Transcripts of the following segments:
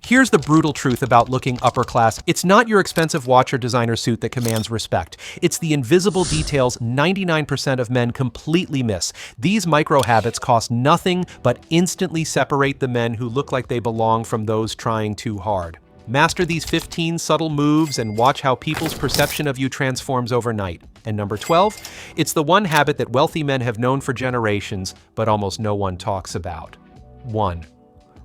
Here's the brutal truth about looking upper class. It's not your expensive watch or designer suit that commands respect. It's the invisible details 99% of men completely miss. These micro habits cost nothing but instantly separate the men who look like they belong from those trying too hard. Master these 15 subtle moves and watch how people's perception of you transforms overnight. And number 12, it's the one habit that wealthy men have known for generations, but almost no one talks about. 1.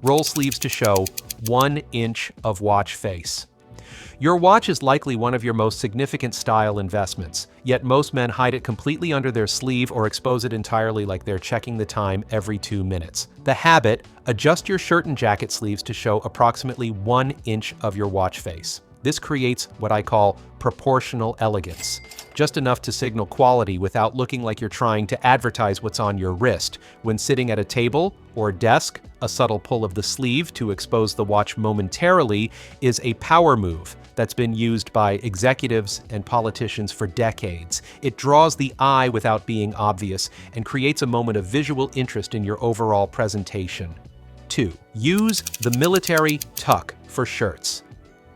Roll sleeves to show 1 inch of watch face. Your watch is likely one of your most significant style investments, yet most men hide it completely under their sleeve or expose it entirely like they're checking the time every 2 minutes. The habit: adjust your shirt and jacket sleeves to show approximately 1 inch of your watch face. This creates what I call proportional elegance, just enough to signal quality without looking like you're trying to advertise what's on your wrist. When sitting at a table or desk, a subtle pull of the sleeve to expose the watch momentarily is a power move that's been used by executives and politicians for decades. It draws the eye without being obvious and creates a moment of visual interest in your overall presentation. 2. Use the military tuck for shirts.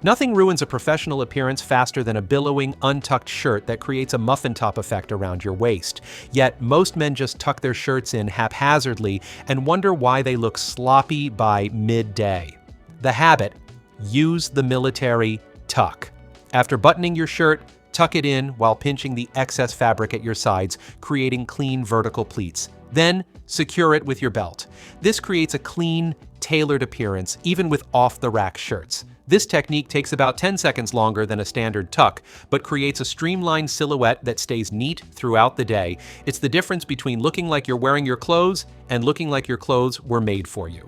Nothing ruins a professional appearance faster than a billowing, untucked shirt that creates a muffin top effect around your waist. Yet, most men just tuck their shirts in haphazardly and wonder why they look sloppy by midday. The habit: use the military tuck. After buttoning your shirt, tuck it in while pinching the excess fabric at your sides, creating clean vertical pleats. Then, secure it with your belt. This creates a clean, tailored appearance, even with off-the-rack shirts. This technique takes about 10 seconds longer than a standard tuck, but creates a streamlined silhouette that stays neat throughout the day. It's the difference between looking like you're wearing your clothes and looking like your clothes were made for you.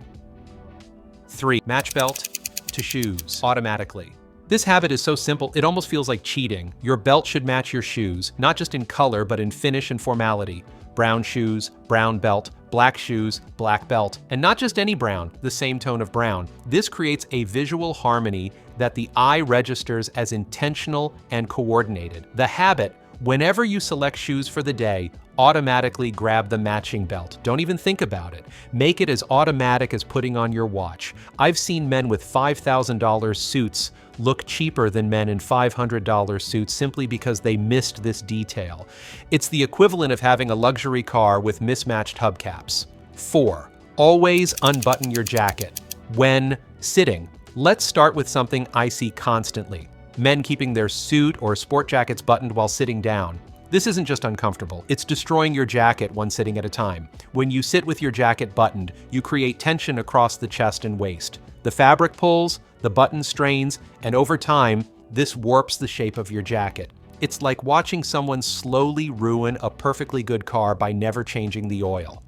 3. Match belt to shoes automatically. This habit is so simple, it almost feels like cheating. Your belt should match your shoes, not just in color, but in finish and formality. Brown shoes, brown belt, black shoes, black belt, and not just any brown, the same tone of brown. This creates a visual harmony that the eye registers as intentional and coordinated. The habit: whenever you select shoes for the day, automatically grab the matching belt. Don't even think about it. Make it as automatic as putting on your watch. I've seen men with $5,000 suits look cheaper than men in $500 suits simply because they missed this detail. It's the equivalent of having a luxury car with mismatched hubcaps. 4. Always unbutton your jacket when sitting. Let's start with something I see constantly: men keeping their suit or sport jackets buttoned while sitting down. This isn't just uncomfortable, it's destroying your jacket one sitting at a time. When you sit with your jacket buttoned, you create tension across the chest and waist. The fabric pulls, the button strains, and over time, this warps the shape of your jacket. It's like watching someone slowly ruin a perfectly good car by never changing the oil.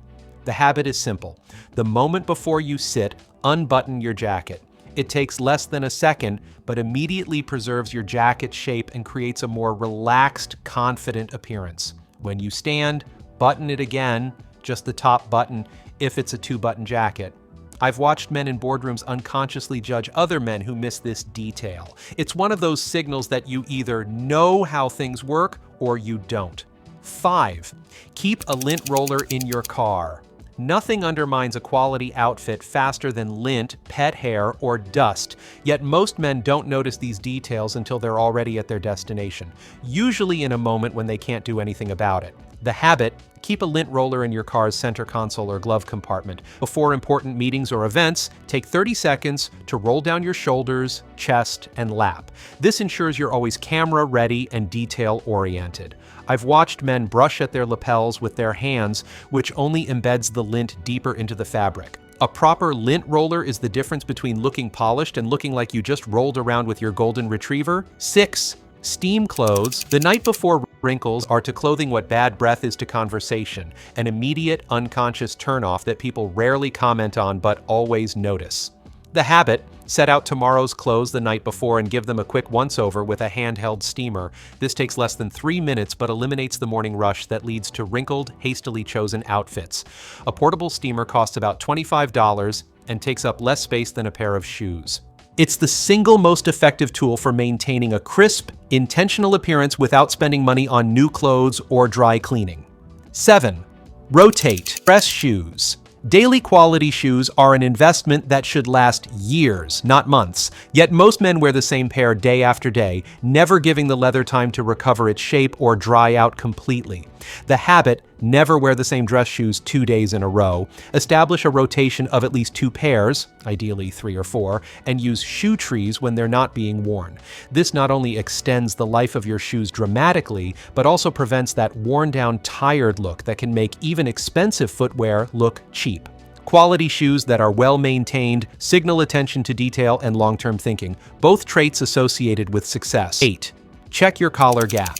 The habit is simple. The moment before you sit, unbutton your jacket. It takes less than a second, but immediately preserves your jacket shape and creates a more relaxed, confident appearance. When you stand, button it again, just the top button if it's a 2-button jacket. I've watched men in boardrooms unconsciously judge other men who miss this detail. It's one of those signals that you either know how things work or you don't. 5. Keep a lint roller in your car. Nothing undermines a quality outfit faster than lint, pet hair, or dust, yet most men don't notice these details until they're already at their destination, usually in a moment when they can't do anything about it. The habit: keep a lint roller in your car's center console or glove compartment. Before important meetings or events, take 30 seconds to roll down your shoulders, chest, and lap. This ensures you're always camera ready and detail oriented. I've watched men brush at their lapels with their hands, which only embeds the lint deeper into the fabric. A proper lint roller is the difference between looking polished and looking like you just rolled around with your golden retriever. 6. Steam clothes. The night before wrinkles are to clothing what bad breath is to conversation, an immediate, unconscious turnoff that people rarely comment on but always notice. The habit: set out tomorrow's clothes the night before and give them a quick once-over with a handheld steamer. This takes less than 3 minutes but eliminates the morning rush that leads to wrinkled, hastily chosen outfits. A portable steamer costs about $25 and takes up less space than a pair of shoes. It's the single most effective tool for maintaining a crisp, intentional appearance without spending money on new clothes or dry cleaning. 7. Rotate dress shoes. Daily quality shoes are an investment that should last years, not months. Yet most men wear the same pair day after day, never giving the leather time to recover its shape or dry out completely. The habit: never wear the same dress shoes 2 days in a row. Establish a rotation of at least 2 pairs, ideally 3 or 4, and use shoe trees when they're not being worn. This not only extends the life of your shoes dramatically, but also prevents that worn-down, tired look that can make even expensive footwear look cheap. Quality shoes that are well-maintained signal attention to detail and long-term thinking, both traits associated with success. 8. Check your collar gap.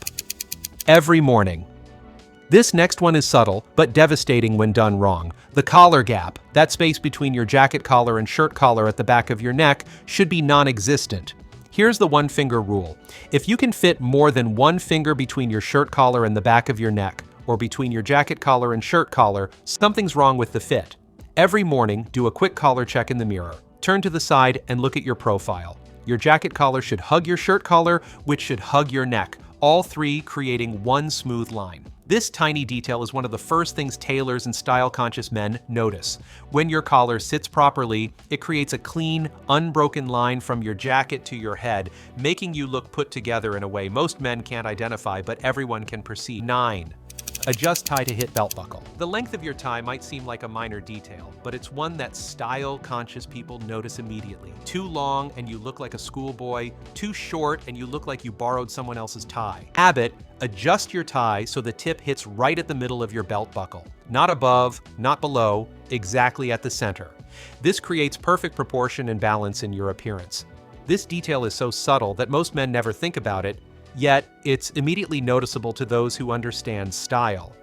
Every morning. This next one is subtle, but devastating when done wrong. The collar gap, that space between your jacket collar and shirt collar at the back of your neck, should be non-existent. Here's the one-finger rule. If you can fit more than one finger between your shirt collar and the back of your neck, or between your jacket collar and shirt collar, something's wrong with the fit. Every morning, do a quick collar check in the mirror. Turn to the side and look at your profile. Your jacket collar should hug your shirt collar, which should hug your neck, all three creating one smooth line. This tiny detail is one of the first things tailors and style-conscious men notice. When your collar sits properly, it creates a clean, unbroken line from your jacket to your head, making you look put together in a way most men can't identify, but everyone can perceive. 9. Adjust tie to hit belt buckle. The length of your tie might seem like a minor detail, but it's one that style-conscious people notice immediately. Too long and you look like a schoolboy, too short and you look like you borrowed someone else's tie. Habit: adjust your tie so the tip hits right at the middle of your belt buckle. Not above, not below, exactly at the center. This creates perfect proportion and balance in your appearance. This detail is so subtle that most men never think about it, yet it's immediately noticeable to those who understand style.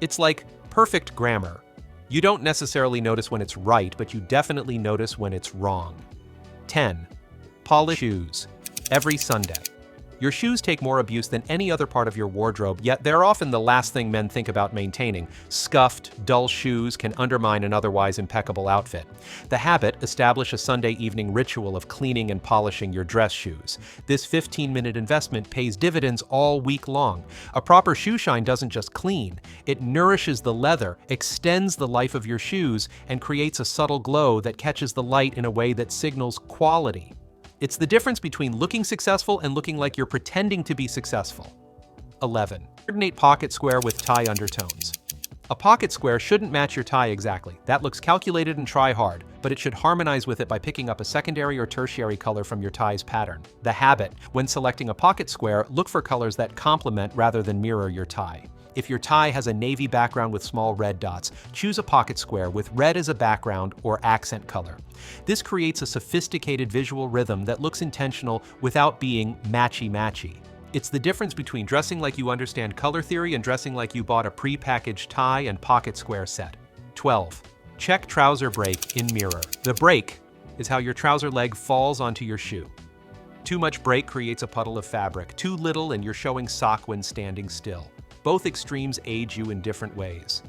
It's like perfect grammar. You don't necessarily notice when it's right, but you definitely notice when it's wrong. 10. Polish shoes. Every Sunday. Your shoes take more abuse than any other part of your wardrobe, yet they're often the last thing men think about maintaining. Scuffed, dull shoes can undermine an otherwise impeccable outfit. The habit: establish a Sunday evening ritual of cleaning and polishing your dress shoes. This 15-minute investment pays dividends all week long. A proper shoe shine doesn't just clean, it nourishes the leather, extends the life of your shoes, and creates a subtle glow that catches the light in a way that signals quality. It's the difference between looking successful and looking like you're pretending to be successful. 11. Coordinate pocket square with tie undertones. A pocket square shouldn't match your tie exactly. That looks calculated and try hard, but it should harmonize with it by picking up a secondary or tertiary color from your tie's pattern. The habit: when selecting a pocket square, look for colors that complement rather than mirror your tie. If your tie has a navy background with small red dots, choose a pocket square with red as a background or accent color. This creates a sophisticated visual rhythm that looks intentional without being matchy-matchy. It's the difference between dressing like you understand color theory and dressing like you bought a pre-packaged tie and pocket square set. 12. Check trouser break in mirror. The break is how your trouser leg falls onto your shoe. Too much break creates a puddle of fabric. Too little and you're showing sock when standing still. Both extremes age you in different ways.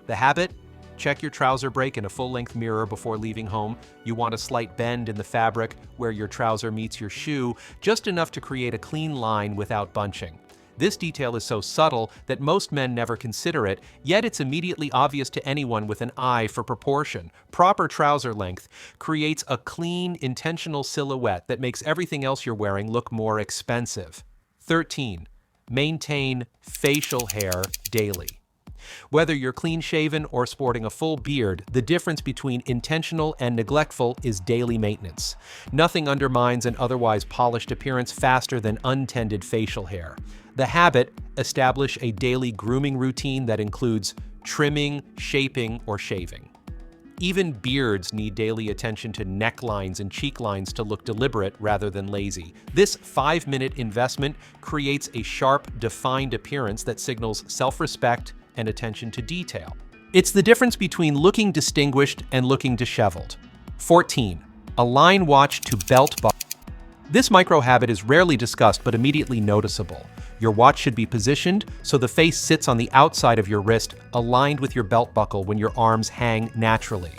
The habit: check your trouser break in a full-length mirror before leaving home. You want a slight bend in the fabric where your trouser meets your shoe, just enough to create a clean line without bunching. This detail is so subtle that most men never consider it, yet it's immediately obvious to anyone with an eye for proportion. Proper trouser length creates a clean, intentional silhouette that makes everything else you're wearing look more expensive. 13. Maintain facial hair daily. Whether you're clean-shaven or sporting a full beard, the difference between intentional and neglectful is daily maintenance. Nothing undermines an otherwise polished appearance faster than untended facial hair. The habit: establish a daily grooming routine that includes trimming, shaping, or shaving. Even beards need daily attention to necklines and cheek lines to look deliberate rather than lazy. This 5-minute investment creates a sharp, defined appearance that signals self-respect and attention to detail. It's the difference between looking distinguished and looking disheveled. 14. Align watch to belt buckle. This micro habit is rarely discussed but immediately noticeable. Your watch should be positioned so the face sits on the outside of your wrist, aligned with your belt buckle when your arms hang naturally.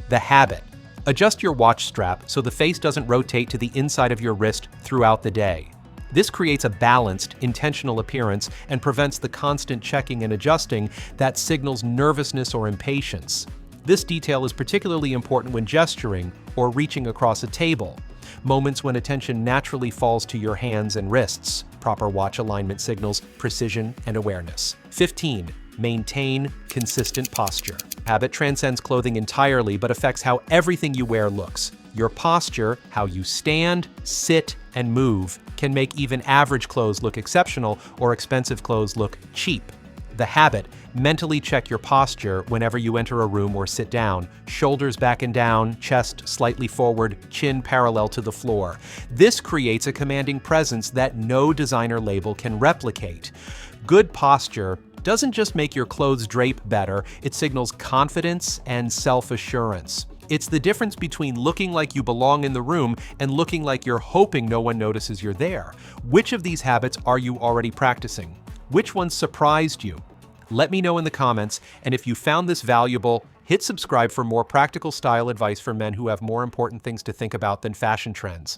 The habit: adjust your watch strap so the face doesn't rotate to the inside of your wrist throughout the day. This creates a balanced, intentional appearance and prevents the constant checking and adjusting that signals nervousness or impatience. This detail is particularly important when gesturing or reaching across a table, moments when attention naturally falls to your hands and wrists. Proper watch alignment signals precision and awareness. 15. Maintain consistent posture. Habit transcends clothing entirely but affects how everything you wear looks. Your posture, how you stand, sit, and move, can make even average clothes look exceptional or expensive clothes look cheap. The habit: mentally check your posture whenever you enter a room or sit down. Shoulders back and down, chest slightly forward, chin parallel to the floor. This creates a commanding presence that no designer label can replicate. Good posture doesn't just make your clothes drape better, it signals confidence and self-assurance. It's the difference between looking like you belong in the room and looking like you're hoping no one notices you're there. Which of these habits are you already practicing? Which one surprised you? Let me know in the comments, and if you found this valuable, hit subscribe for more practical style advice for men who have more important things to think about than fashion trends.